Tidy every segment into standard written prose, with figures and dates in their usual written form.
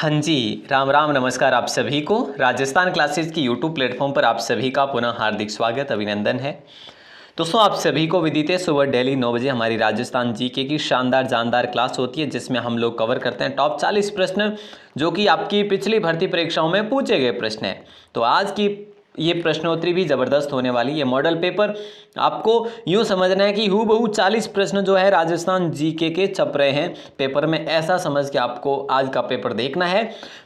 हाँ जी, राम राम नमस्कार आप सभी को। राजस्थान क्लासेस की यूट्यूब प्लेटफॉर्म पर आप सभी का पुनः हार्दिक स्वागत अभिनंदन है। दोस्तों, आप सभी को विदित है सुबह डेली 9 बजे हमारी राजस्थान जीके की शानदार जानदार क्लास होती है, जिसमें हम लोग कवर करते हैं टॉप 40 प्रश्न जो कि आपकी पिछली भर्ती परीक्षाओं में पूछे गए प्रश्न हैं। तो आज की ये प्रश्नोत्तरी भी ज़बरदस्त होने वाली है। मॉडल पेपर आपको यूँ समझना है कि हूबहू 40 प्रश्न जो है राजस्थान जीके के छप रहे हैं पेपर में, ऐसा समझ के आपको आज का पेपर देखना है।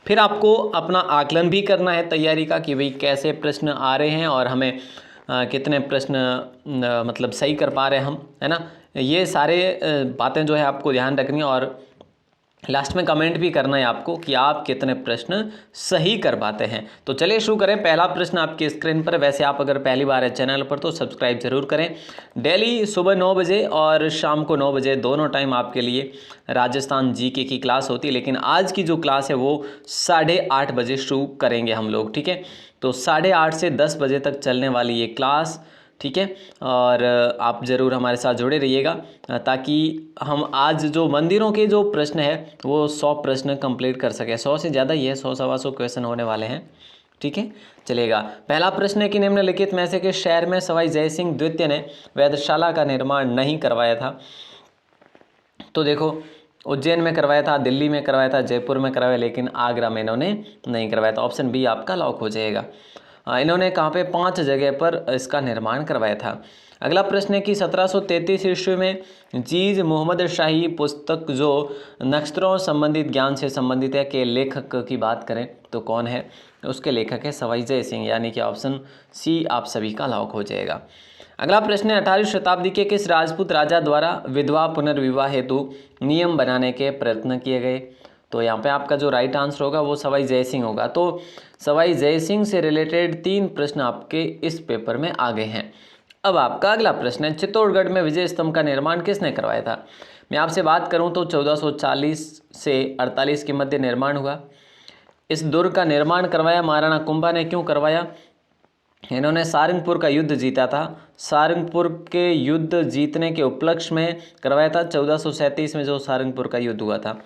फिर आपको अपना आकलन भी करना है तैयारी का कि भाई कैसे प्रश्न आ रहे हैं और हमें कितने प्रश्न मतलब सही कर पा रहे हैं हम, है ना। ये सारे बातें जो है आपको ध्यान रखनी है और लास्ट में कमेंट भी करना है आपको कि आप कितने प्रश्न सही कर पाते हैं। तो चलिए शुरू करें। पहला प्रश्न आपकी स्क्रीन पर। वैसे आप अगर पहली बार है चैनल पर तो सब्सक्राइब जरूर करें। डेली सुबह 9 बजे और शाम को 9 बजे दोनों टाइम आपके लिए राजस्थान जीके की क्लास होती है, लेकिन आज की जो क्लास है वो 8:30 बजे शुरू करेंगे हम लोग, ठीक है। तो 8:30 से 10 बजे तक चलने वाली ये क्लास, ठीक है। और आप ज़रूर हमारे साथ जुड़े रहिएगा ताकि हम आज जो मंदिरों के जो प्रश्न है वो 100 प्रश्न कंप्लीट कर सकें। 100 से ज़्यादा ही है, 100 सवा 100 क्वेश्चन होने वाले हैं, ठीक है। चलेगा। पहला प्रश्न है कि निम्नलिखित में से किस शहर में सवाई जय सिंह द्वितीय ने वेधशाला का निर्माण नहीं करवाया था। तो देखो, उज्जैन में करवाया था, दिल्ली में करवाया था, जयपुर में करवाया, लेकिन आगरा में इन्होंने नहीं करवाया। तो ऑप्शन बी आपका लॉक हो जाएगा। इन्होंने कहाँ पे 5 जगह पर इसका निर्माण करवाया था। अगला प्रश्न है कि 1733 ईस्वी में जीज मोहम्मद शाही पुस्तक जो नक्षत्रों संबंधित ज्ञान से संबंधित है के लेखक की बात करें तो कौन है। उसके लेखक है सवाई जय सिंह, यानी कि ऑप्शन सी आप सभी का लॉक हो जाएगा। अगला प्रश्न है 18वीं शताब्दी के किस राजपूत राजा द्वारा विधवा पुनर्विवाह हेतु नियम बनाने के प्रयत्न किए गए। तो यहाँ पे आपका जो राइट आंसर होगा वो सवाई जय सिंह होगा। तो सवाई जय सिंह से रिलेटेड 3 प्रश्न आपके इस पेपर में आ गए हैं। अब आपका अगला प्रश्न है चित्तौड़गढ़ में विजय स्तंभ का निर्माण किसने करवाया था। मैं आपसे बात करूं तो 1440 से 48 के मध्य निर्माण हुआ। इस दुर्ग का निर्माण करवाया महाराणा कुंभा ने। क्यों करवाया। इन्होंने सारंगपुर का युद्ध जीता था। सारंगपुर के युद्ध जीतने के उपलक्ष्य में करवाया था 1437 में जो सारंगपुर का युद्ध हुआ था,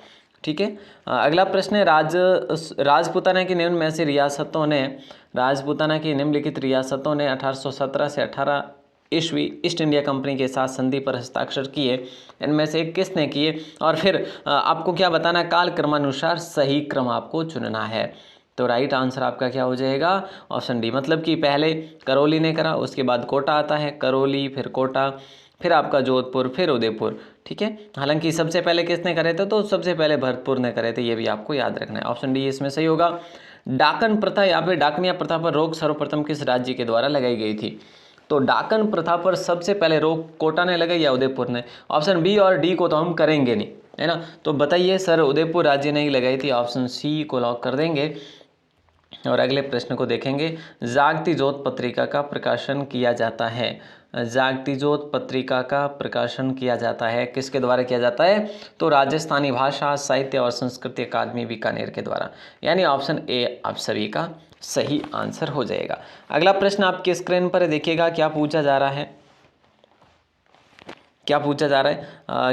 ठीक है। अगला प्रश्न है राजपूताना की निम्न में से रियासतों ने राजपूताना की निम्नलिखित रियासतों ने 1817 से 18 ईस्वी ईस्ट इंडिया कंपनी के साथ संधि पर हस्ताक्षर किए, इनमें से किसने किए। और फिर आपको क्या बताना, काल क्रमानुसार सही क्रम आपको चुनना है। तो राइट आंसर आपका क्या हो जाएगा, ऑप्शन डी। मतलब कि पहले करौली ने करा, उसके बाद कोटा आता है, करौली फिर कोटा फिर आपका जोधपुर फिर उदयपुर, ठीक है। हालांकि सबसे पहले किसने करे थे, तो सबसे पहले भरतपुर ने करे थे, ये भी आपको याद रखना है। ऑप्शन डी इसमें सही होगा। डाकन प्रथा या फिर डाकनिया प्रथा पर रोक सर्वप्रथम किस राज्य के द्वारा लगाई गई थी। तो डाकन प्रथा पर सबसे पहले रोक कोटा ने लगाई या उदयपुर ने। ऑप्शन बी और डी को तो हम करेंगे नहीं, है ना। तो बताइए सर, उदयपुर राज्य ने ही लगाई थी। ऑप्शन सी को लॉक कर देंगे। और अगले प्रश्न को देखेंगे। जागती ज्योत पत्रिका का प्रकाशन किया जाता है। जागती ज्योत पत्रिका का प्रकाशन किया जाता है किसके द्वारा किया जाता है, तो राजस्थानी भाषा साहित्य और संस्कृति अकादमी बीकानेर के द्वारा, यानी ऑप्शन ए आप सभी का सही आंसर हो जाएगा। अगला प्रश्न आपकी स्क्रीन पर देखिएगा। क्या पूछा जा रहा है,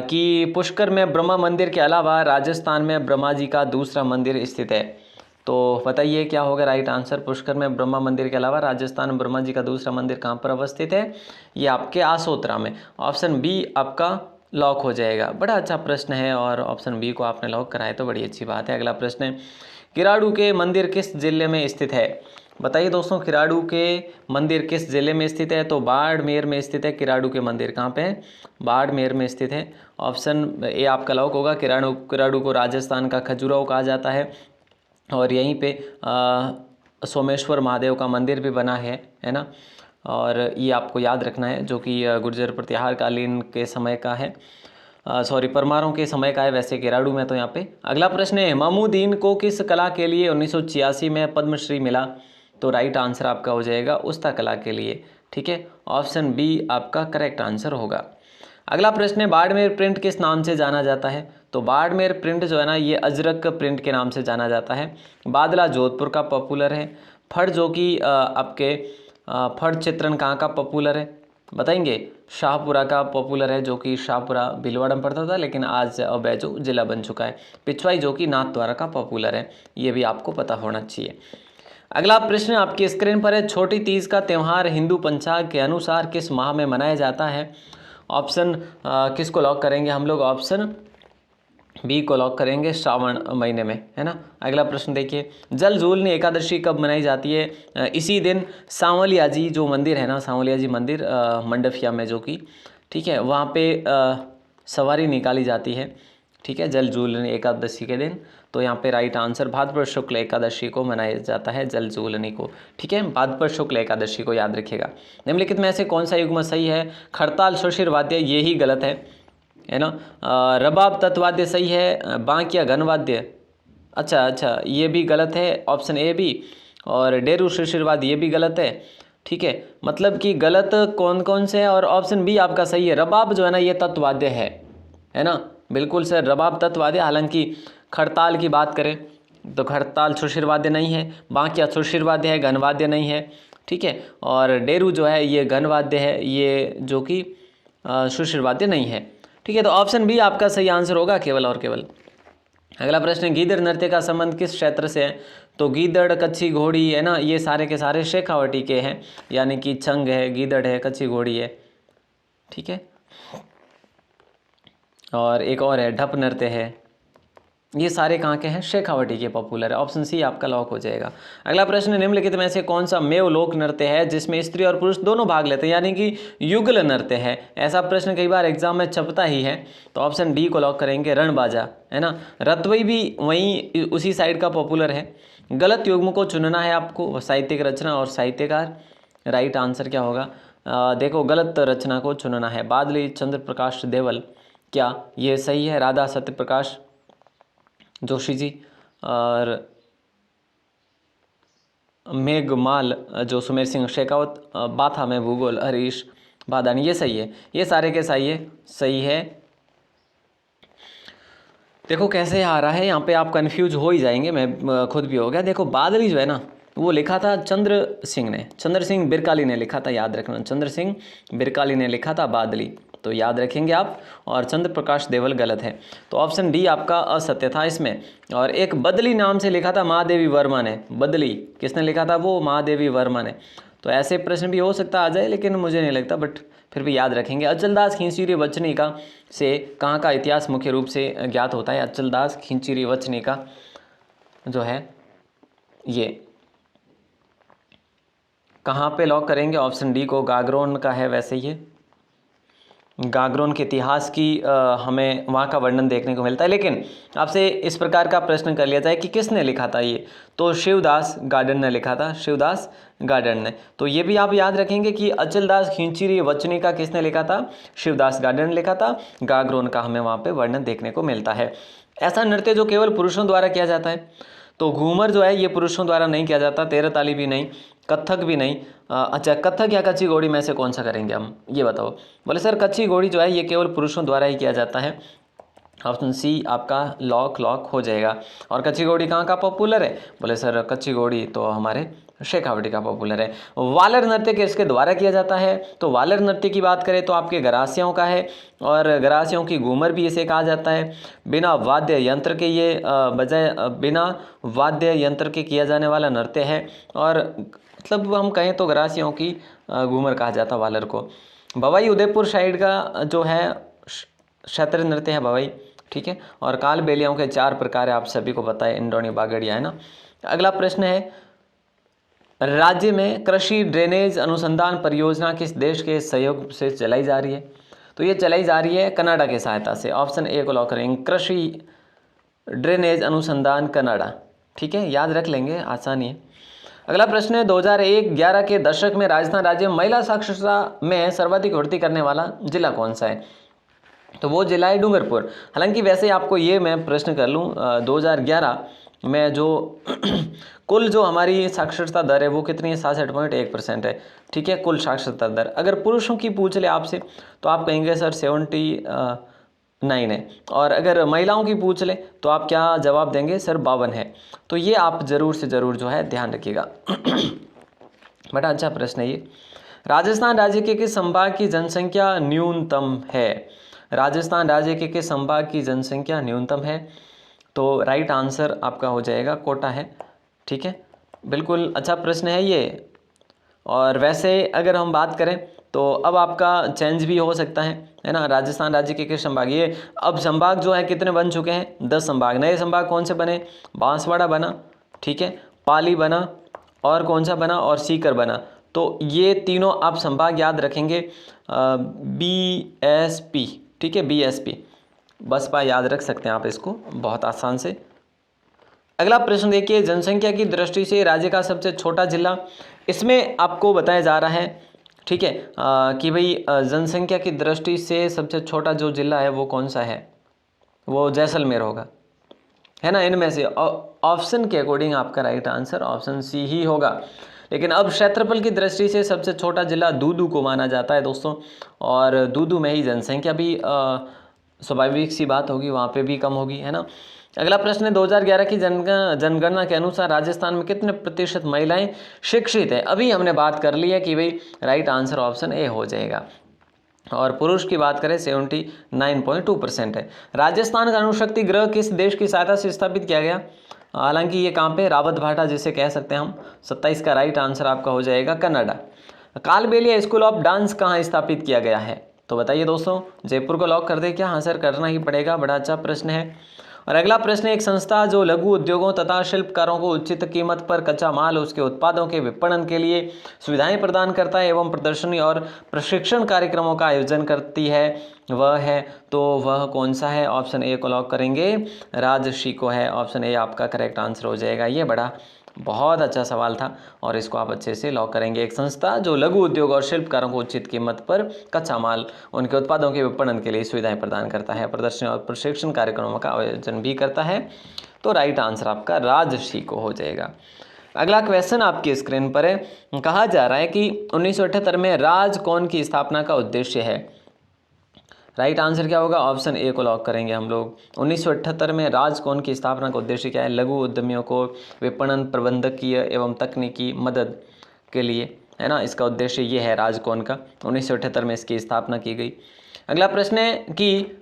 कि पुष्कर में ब्रह्मा मंदिर के अलावा राजस्थान में ब्रह्मा जी का दूसरा मंदिर स्थित है। तो बताइए क्या होगा राइट आंसर। पुष्कर में ब्रह्मा मंदिर के अलावा राजस्थान में ब्रह्मा जी का दूसरा मंदिर कहाँ पर अवस्थित है, ये आपके आसोतरा में। ऑप्शन बी आपका लॉक हो जाएगा। बड़ा अच्छा प्रश्न है और ऑप्शन बी को आपने लॉक कराया तो बड़ी अच्छी बात है। अगला प्रश्न है किराड़ू के मंदिर किस जिले में स्थित है। बताइए दोस्तों, किराड़ू के मंदिर किस जिले में स्थित है, तो बाड़मेर में स्थित है। किराड़ू के मंदिर कहाँ पे है, बाड़मेर में स्थित है। ऑप्शन ए आपका लॉक होगा। किराड़ू को राजस्थान का खजुराहो कहा जाता है और यहीं पे सोमेश्वर महादेव का मंदिर भी बना है ना। और ये आपको याद रखना है, जो कि गुर्जर प्रतिहार कालीन के समय का है, सॉरी परमारों के समय का है वैसे किराड़ू में। तो यहाँ पे अगला प्रश्न है इमामुद्दीन को किस कला के लिए 1986 में पद्मश्री मिला। तो राइट आंसर आपका हो जाएगा उस्ता कला के लिए, ठीक है। ऑप्शन बी आपका करेक्ट आंसर होगा। अगला प्रश्न है बाड़मेर प्रिंट किस नाम से जाना जाता है। तो बाड़मेर प्रिंट जो है ना, ये अजरक प्रिंट के नाम से जाना जाता है। बादला जोधपुर का पॉपुलर है। फड़ जो कि आपके फड़ चित्रण कहाँ का पॉपुलर है, बताएंगे। शाहपुरा का पॉपुलर है, जो कि शाहपुरा भीलवाड़ा में पड़ता था लेकिन आज बैजू जिला बन चुका है। पिछवाई जो कि नाथद्वारा का पॉपुलर है, ये भी आपको पता होना चाहिए। अगला प्रश्न आपकी स्क्रीन पर है, छोटी तीज का त्यौहार हिंदू पंचांग के अनुसार किस माह में मनाया जाता है? ऑप्शन किसको लॉक करेंगे हम लोग? ऑप्शन बी को लॉक करेंगे, श्रावण महीने में, है ना। अगला प्रश्न देखिए, जल जूलनी एकादशी कब मनाई जाती है? इसी दिन सांवलिया जी जो मंदिर है ना, सांवलिया जी मंदिर मंडफिया में जो कि, ठीक है, वहाँ पे सवारी निकाली जाती है, ठीक है, जल जूलनी एकादशी के दिन। तो यहाँ पे राइट आंसर भाद्रपद शुक्ल एकादशी को मनाया जाता है, जल जूलनी को, ठीक है, भाद्रपद शुक्ल एकादशी को याद रखिएगा। निम्नलिखित में से कौन सा युग्म सही है? खड़ताल सुशिर वाद्य, ये ही गलत है ना। रबाब तत्वाद्य सही है, बांकिया घनवाद्य, अच्छा ये भी गलत है, ऑप्शन ए भी। और डेरू शिशिरवाद ये भी गलत है, ठीक है, मतलब कि गलत कौन कौन से है, और ऑप्शन बी आपका सही है। रबाब जो है ना ये तत्वाद्य है ना, बिल्कुल सर, रबाब तत्वाद्य। हालांकि खड़ताल की बात करें तो खड़ताल सुशिरवाद्य नहीं है, बांकिया सुशिरवाद्य है, घनवाद्य नहीं है, ठीक है, और डेरू जो है ये घनवाद्य है, ये जो कि सुशिरवाद्य नहीं है, ठीक है। तो ऑप्शन बी आपका सही आंसर होगा, केवल और केवल। अगला प्रश्न, गीदड़ नृत्य का संबंध किस क्षेत्र से है? तो गीदड़, कच्छी घोड़ी, है ना, ये सारे के सारे शेखावटी के हैं, यानी कि छंग है, गीदड़ है, कच्छी घोड़ी है, ठीक है, और एक और है ढप नृत्य है, ये सारे कहाँ के हैं? शेखावटी के पॉपुलर है। ऑप्शन सी आपका लॉक हो जाएगा। अगला प्रश्न, निम्नलिखित में से कौन सा मेव लोक नृत्य है जिसमें स्त्री और पुरुष दोनों भाग लेते हैं, यानी कि युगल नृत्य है? ऐसा प्रश्न कई बार एग्जाम में छपता ही है, तो ऑप्शन डी को लॉक करेंगे, रणबाजा, है ना। रतवई भी वहीं उसी साइड का पॉपुलर है। गलत युग्म को चुनना है आपको, साहित्यिक रचना और साहित्यकार। राइट आंसर क्या होगा? देखो, गलत रचना को चुनना है। बादली चंद्र प्रकाश देवल, क्या ये सही है? राधा सत्यप्रकाश जोशी जी, और मेघमाल जो सुमेर सिंह शेखावत, बाथा में भूगोल हरीश बादानी, ये सही है, ये सारे के सही है। देखो कैसे आ रहा है, यहाँ पे आप कंफ्यूज हो ही जाएंगे, मैं खुद भी हो गया। देखो बादली जो है ना, वो लिखा था चंद्र सिंह बिरकाली ने लिखा था, याद रखना, चंद्र सिंह बिरकाली ने लिखा था बादली, तो याद रखेंगे आप। और चंद्र प्रकाश देवल गलत है, तो ऑप्शन डी आपका असत्य था इसमें। और एक बदली नाम से लिखा था महादेवी वर्मा ने, बदली किसने लिखा था? वो महादेवी वर्मा ने। तो ऐसे प्रश्न भी हो सकता आ जाए, लेकिन मुझे नहीं लगता, बट फिर भी याद रखेंगे। अचलदास खींचीरी वचनिका से कहाँ का इतिहास मुख्य रूप से ज्ञात होता है? अचलदास खींचीरी वचनिका जो है ये कहाँ पे लॉक करेंगे? ऑप्शन डी को, गागरोन का है वैसे ये। गागरोन के इतिहास की हमें वहाँ का वर्णन देखने को मिलता है। लेकिन आपसे इस प्रकार का प्रश्न कर लिया जाए कि किसने लिखा था ये, तो शिवदास गार्डन ने लिखा था, शिवदास गार्डन ने। तो ये भी आप याद रखेंगे कि अचलदास खींचीरी वचनिका किसने लिखा था? शिवदास गार्डन ने लिखा था। गागरोन का हमें वहाँ पे वर्णन देखने को मिलता है। ऐसा नृत्य जो केवल पुरुषों द्वारा किया जाता है, तो घूमर जो है ये पुरुषों द्वारा नहीं किया जाता, तेरह ताली भी नहीं, कथक भी नहीं। अच्छा, कथक या कच्ची घोड़ी में से कौन सा करेंगे हम, ये बताओ? बोले सर कच्ची घोड़ी जो है ये केवल पुरुषों द्वारा ही किया जाता है। ऑप्शन सी आपका लॉक हो जाएगा। और कच्ची घोड़ी कहाँ का पॉपुलर है? बोले सर कच्ची घोड़ी तो हमारे शेखावटी का पॉपुलर है। वालर नृत्य किसके द्वारा किया जाता है? तो वालर नृत्य की बात करें तो आपके गरासियों का है, और गरासियों की घूमर भी इसे कहा जाता है। बिना वाद्य यंत्र के ये बजाय बिना वाद्य यंत्र के किया जाने वाला नृत्य है, और मतलब हम कहें तो गरासियों की घूमर कहा जाता है वालर को। भवाई उदयपुर साइड का जो है क्षेत्र नृत्य है भवाई, ठीक है। और काल बेलियाओं के 4 प्रकार है, आप सभी को पता है, इंद्रोणी बागड़िया, है ना। अगला प्रश्न है, राज्य में कृषि ड्रेनेज अनुसंधान परियोजना किस देश के सहयोग से चलाई जा रही है? तो ये चलाई जा रही है कनाडा की सहायता से। ऑप्शन ए को लॉक करेंगे, कृषि ड्रेनेज अनुसंधान कनाडा, ठीक है, याद रख लेंगे, आसानी है। अगला प्रश्न है, 2011 के दशक में राजस्थान राज्य में महिला साक्षरता में सर्वाधिक वृद्धि करने वाला जिला कौन सा है? तो वो जिला है डूंगरपुर। हालांकि वैसे आपको ये मैं प्रश्न कर लूँ, 2011 में जो कुल जो हमारी साक्षरता दर है वो कितनी है? 67.1% है, ठीक है, कुल साक्षरता दर। अगर पुरुषों की पूछ ले आपसे तो आप कहेंगे सर 79 है, और अगर महिलाओं की पूछ ले तो आप क्या जवाब देंगे? सर 52 है। तो ये आप ज़रूर से ज़रूर जो है ध्यान रखिएगा। बड़ा अच्छा प्रश्न है ये। राजस्थान राज्य के किस संभाग की जनसंख्या न्यूनतम है? राजस्थान राज्य के किस संभाग की जनसंख्या न्यूनतम है? तो राइट आंसर आपका हो जाएगा कोटा है। ठीक है, बिल्कुल अच्छा प्रश्न है ये। और वैसे अगर हम बात करें तो अब आपका चेंज भी हो सकता है ना। राजस्थान राज्य के किस संभाग, ये अब संभाग जो है कितने बन चुके हैं? 10 संभाग। नए संभाग कौन से बने? बांसवाड़ा बना, ठीक है, पाली बना, और कौन सा बना? और सीकर बना। तो ये तीनों आप संभाग याद रखेंगे, BSP, ठीक है, BSP बसपा याद रख सकते हैं आप इसको बहुत आसान से। अगला प्रश्न देखिए, जनसंख्या की दृष्टि से राज्य का सबसे छोटा जिला, इसमें आपको बताया जा रहा है, ठीक है, कि भाई जनसंख्या की दृष्टि से सबसे छोटा जो जिला है वो कौन सा है? वो जैसलमेर होगा, है ना। इनमें से ऑप्शन के अकॉर्डिंग आपका राइट आंसर ऑप्शन सी ही होगा। लेकिन अब क्षेत्रफल की दृष्टि से सबसे छोटा जिला दूदू को माना जाता है दोस्तों, और दूदू में ही जनसंख्या भी स्वाभाविक सी बात होगी, वहाँ पे भी कम होगी, है ना। अगला प्रश्न है, 2011 की जनगणना के अनुसार राजस्थान में कितने प्रतिशत महिलाएं शिक्षित है? अभी हमने बात कर ली है कि भाई राइट आंसर ऑप्शन ए हो जाएगा। और पुरुष की बात करें 79.2% है। राजस्थान का अणुशक्ति गृह किस देश की सहायता से स्थापित किया गया? हालांकि ये कहाँ पे? रावत भाटा जिसे कह सकते हैं हम। 27 का राइट आंसर आपका हो जाएगा Canada. Kalbelia school of dance कहाँ स्थापित किया गया है? तो बताइए दोस्तों, जयपुर को लॉक कर दे क्या? हाँ सर, करना ही पड़ेगा, बड़ा अच्छा प्रश्न है। और अगला प्रश्न है, एक संस्था जो लघु उद्योगों तथा शिल्पकारों को उचित कीमत पर कच्चा माल उसके उत्पादों के विपणन के लिए सुविधाएं प्रदान करता है एवं प्रदर्शनी और प्रशिक्षण कार्यक्रमों का आयोजन करती है, वह है, तो वह कौन सा है? ऑप्शन ए को लॉक करेंगे, राजशी को है। ऑप्शन ए आपका करेक्ट आंसर हो जाएगा। ये बड़ा बहुत अच्छा सवाल था और इसको आप अच्छे से लॉक करेंगे। एक संस्था जो लघु उद्योग और शिल्पकारों को उचित कीमत पर कच्चा माल उनके उत्पादों के विपणन के लिए सुविधाएं प्रदान करता है, प्रदर्शनी और प्रशिक्षण कार्यक्रमों का आयोजन भी करता है, तो राइट आंसर आपका राजशी को हो जाएगा। अगला क्वेश्चन आपकी स्क्रीन पर है, कहा जा रहा है कि 1978 में राजकौन की स्थापना का उद्देश्य है? राइट आंसर क्या होगा? ऑप्शन ए को लॉक करेंगे हम लोग। 1978 में राजकौन की स्थापना का उद्देश्य क्या है? लघु उद्यमियों को विपणन, प्रबंधकीय एवं तकनीकी मदद के लिए, है ना, इसका उद्देश्य ये है राजकौन का। 1978 में इसकी स्थापना की गई। अगला प्रश्न है कि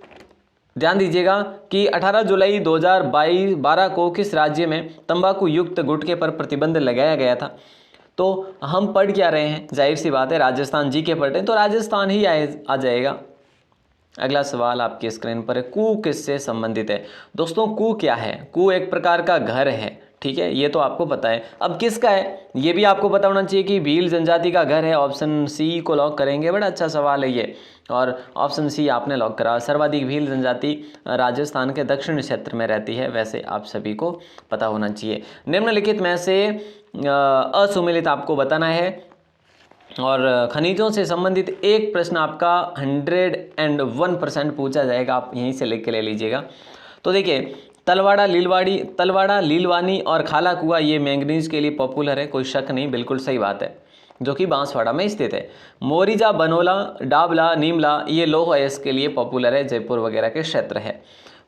ध्यान दीजिएगा कि 18 जुलाई 2012 को किस राज्य में तंबाकू युक्त गुटखे पर प्रतिबंध लगाया गया था? तो हम पढ़ क्या रहे हैं? जाहिर सी बात है राजस्थान जी के पढ़ रहे हैं, तो राजस्थान ही आ जाएगा। अगला सवाल आपकी स्क्रीन पर है, कू किससे संबंधित है? दोस्तों कू क्या है? कू एक प्रकार का घर है, ठीक है, ये तो आपको पता है। अब किसका है ये भी आपको पता होना चाहिए कि भील जनजाति का घर है। ऑप्शन सी को लॉक करेंगे, बड़ा अच्छा सवाल है ये, और ऑप्शन सी आपने लॉक करा। सर्वाधिक भील जनजाति राजस्थान के दक्षिण क्षेत्र में रहती है, वैसे आप सभी को पता होना चाहिए। निम्नलिखित में से असुमेलित आपको बताना है, और खनिजों से संबंधित एक प्रश्न आपका 101% पूछा जाएगा, आप यहीं से लिख के ले लीजिएगा। तो देखिए, तलवाड़ा, लीलवानी और खाला कुआ ये मैंगनीज के लिए पॉपुलर है, कोई शक नहीं, बिल्कुल सही बात है, जो कि बांसवाड़ा में स्थित है। मोरिजा, बनोला, डाबला, नीमला ये लौह अयस्क के लिए पॉपुलर है, जयपुर वगैरह के क्षेत्र है।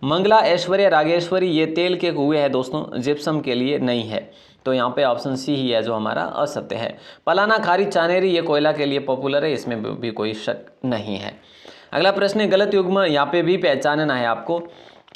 मंगला, ऐश्वर्या, रागेश्वरी ये तेल के कुएं हैं दोस्तों, जिप्सम के लिए नहीं है, तो यहाँ पे ऑप्शन सी ही है जो हमारा असत्य है। पलाना, खारी, चानेरी ये कोयला के लिए पॉपुलर है, इसमें भी कोई शक नहीं है। अगला प्रश्न है, गलत युग्म यहाँ पे भी पहचानना है आपको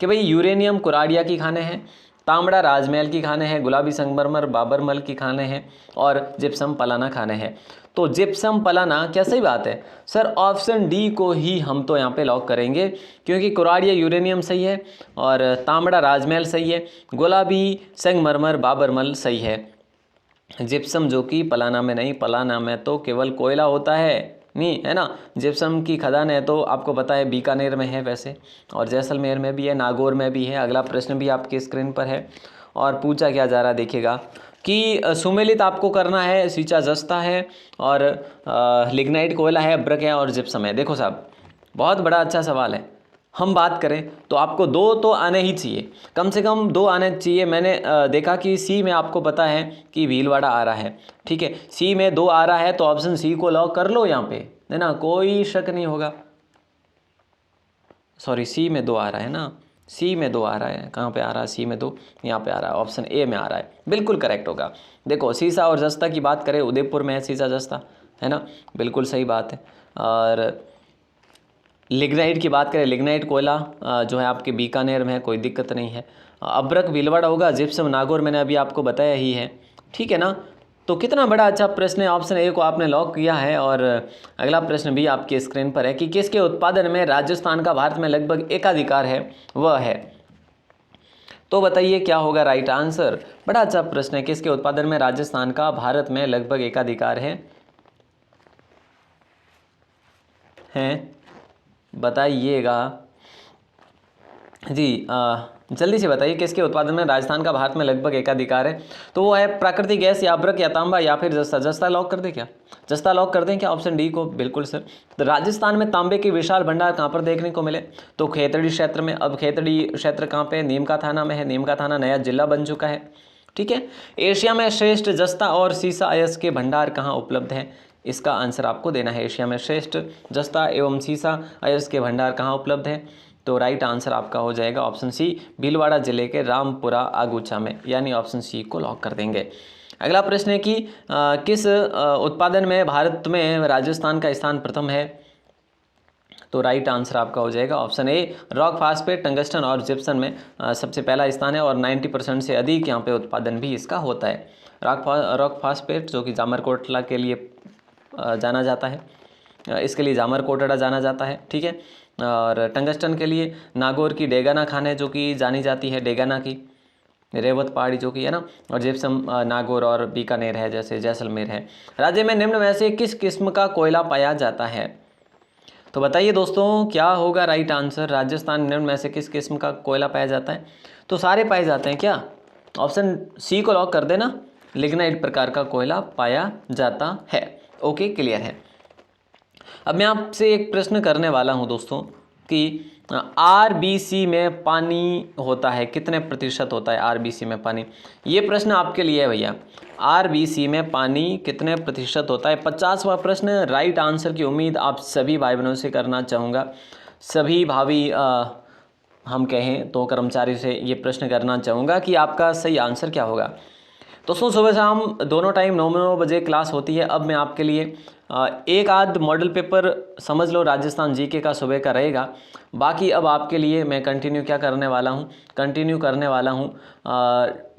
कि भाई यूरेनियम कुराडिया की खाने हैं, तांबड़ा राजमहल की खाने हैं, गुलाबी संगमरमर बाबरमल की खाने हैं, और जिप्सम पलाना खाने हैं। तो जिप्सम पलाना क्या सही बात है? सर ऑप्शन डी को ही हम तो यहाँ पे लॉक करेंगे, क्योंकि कुराडिया यूरेनियम सही है, और तांबड़ा राजमहल सही है, गुलाबी संगमरमर बाबरमल सही है। जिप्सम जो कि पलाना में नहीं, पलाना में तो केवल कोयला होता है, नहीं है ना। जिप्सम की खदान है तो आपको पता है बीकानेर में है वैसे, और जैसलमेर में भी है, नागौर में भी है। अगला प्रश्न भी आपकी स्क्रीन पर है, और पूछा क्या जा रहा है देखिएगा कि सुमेलित आपको करना है, सींचा जस्ता है, और लिग्नाइट कोयला है, अब्रक है, और जिप्सम है। देखो साहब, बहुत बड़ा अच्छा सवाल है। हम बात करें तो आपको दो तो आने ही चाहिए, कम से कम दो आने चाहिए। मैंने देखा कि सी में आपको पता है कि भीलवाड़ा आ रहा है, ठीक है, सी में 2 आ रहा है, तो ऑप्शन सी को लॉक कर लो यहाँ पे, है ना, कोई शक नहीं होगा। सॉरी, सी में 2 आ रहा है ना, सी में 2 आ रहा है, कहाँ पे आ रहा है? सी में 2 यहाँ पे आ रहा है, ऑप्शन ए में आ रहा है, बिल्कुल करेक्ट होगा। देखो सीसा और जस्ता की बात करें, उदयपुर में है सीसा जस्ता, है ना, बिल्कुल सही बात है। और लिग्नाइट की बात करें, लिग्नाइट कोयला जो है आपके बीकानेर में है, कोई दिक्कत नहीं है। अब्रक भीलवाड़ा होगा, जिप्सम नागौर मैंने अभी आपको बताया ही है, ठीक है ना। तो कितना बड़ा अच्छा प्रश्न है, ऑप्शन ए को आपने लॉक किया है। और अगला प्रश्न भी आपके स्क्रीन पर है कि किसके उत्पादन में राजस्थान का भारत में लगभग एकाधिकार है, वह है। तो बताइए क्या होगा राइट आंसर। बड़ा अच्छा प्रश्न है, किसके उत्पादन में राजस्थान का भारत में लगभग एकाधिकार है बताइएगा जी। जल्दी से बताइए किसके उत्पादन में राजस्थान का भारत में लगभग एकाधिकार है। तो वो है प्राकृतिक गैस या अब्रक या तांबा या फिर जस्ता। जस्ता लॉक कर दें क्या, जस्ता लॉक कर दें क्या, ऑप्शन डी को। बिल्कुल सर। तो राजस्थान में तांबे की विशाल भंडार कहाँ पर देखने को मिले, तो खेतड़ी क्षेत्र में। अब खेतड़ी क्षेत्र कहाँ पे, नीम का थाना में है। नीम का थाना नया जिला बन चुका है, ठीक है। एशिया में श्रेष्ठ जस्ता और सीसा अयस्क के भंडार कहाँ उपलब्ध हैं, इसका आंसर आपको देना है। एशिया में श्रेष्ठ जस्ता एवं सीसा अयस्क के भंडार कहाँ उपलब्ध हैं, तो राइट आंसर आपका हो जाएगा ऑप्शन सी, भीलवाड़ा जिले के रामपुरा आगूचा में, यानी ऑप्शन सी को लॉक कर देंगे। अगला प्रश्न है कि किस उत्पादन में भारत में राजस्थान का स्थान प्रथम है, तो राइट आंसर आपका हो जाएगा option A, rock phosphate, tungsten और जिप्सन में सबसे पहला स्थान है। और 90% से अधिक यहाँ पे उत्पादन भी इसका होता है। रॉक फास्फेट जो कि जामरकोटला के लिए जाना जाता है, इसके लिए जामरकोटड़ा जाना जाता है, ठीक है। और टंगस्टन के लिए नागौर की डेगाना खान है जो कि जानी जाती है, डेगाना की रेवत पहाड़ी जो कि है ना। और जिप्सम नागौर और बीकानेर है, जैसे जैसलमेर है। राज्य में निम्न में से किस किस्म का कोयला पाया जाता है, तो बताइए दोस्तों क्या होगा राइट आंसर। राजस्थान निम्न में से किस किस्म का कोयला पाया जाता है, तो सारे पाए जाते हैं क्या, ऑप्शन सी को लॉक कर देना, लिग्नाइट प्रकार का कोयला पाया जाता है। ओके, क्लियर है। अब मैं आपसे एक प्रश्न करने वाला हूं दोस्तों कि आरबीसी में पानी होता है, कितने प्रतिशत होता है आरबीसी में पानी, ये प्रश्न आपके लिए है भैया। आरबीसी में पानी कितने प्रतिशत होता है, 50वां प्रश्न। राइट आंसर की उम्मीद आप सभी भाई बहनों से करना चाहूँगा, सभी भावी हम कहें तो कर्मचारी से ये प्रश्न करना चाहूँगा कि आपका सही आंसर क्या होगा। दोस्तों सुबह शाम दोनों टाइम 9 बजे क्लास होती है। अब मैं आपके लिए एक आध मॉडल पेपर समझ लो राजस्थान जीके का सुबह का रहेगा। बाकी अब आपके लिए मैं कंटिन्यू क्या करने वाला हूँ, कंटिन्यू करने वाला हूँ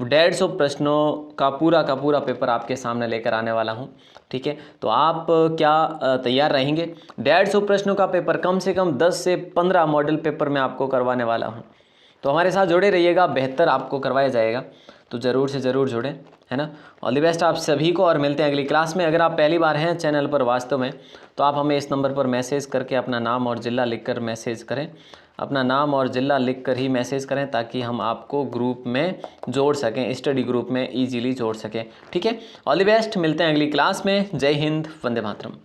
150 प्रश्नों का पूरा पेपर आपके सामने लेकर आने वाला हूँ, ठीक है। तो आप क्या तैयार रहेंगे, 150 प्रश्नों का पेपर, कम से कम 10 से 15 मॉडल पेपर मैं आपको करवाने वाला हूँ। तो हमारे साथ जुड़े रहिएगा, बेहतर आपको करवाया जाएगा, तो ज़रूर से ज़रूर जुड़ें, है ना। ऑल द बेस्ट आप सभी को, और मिलते हैं अगली क्लास में। अगर आप पहली बार हैं चैनल पर वास्तव में, तो आप हमें इस नंबर पर मैसेज करके अपना नाम और ज़िला लिखकर मैसेज करें, अपना नाम और ज़िला लिखकर ही मैसेज करें, ताकि हम आपको ग्रुप में जोड़ सकें, स्टडी ग्रुप में ईजीली जोड़ सकें, ठीक है। ऑल द बेस्ट, मिलते हैं अगली क्लास में। जय हिंद, वंदे मातरम।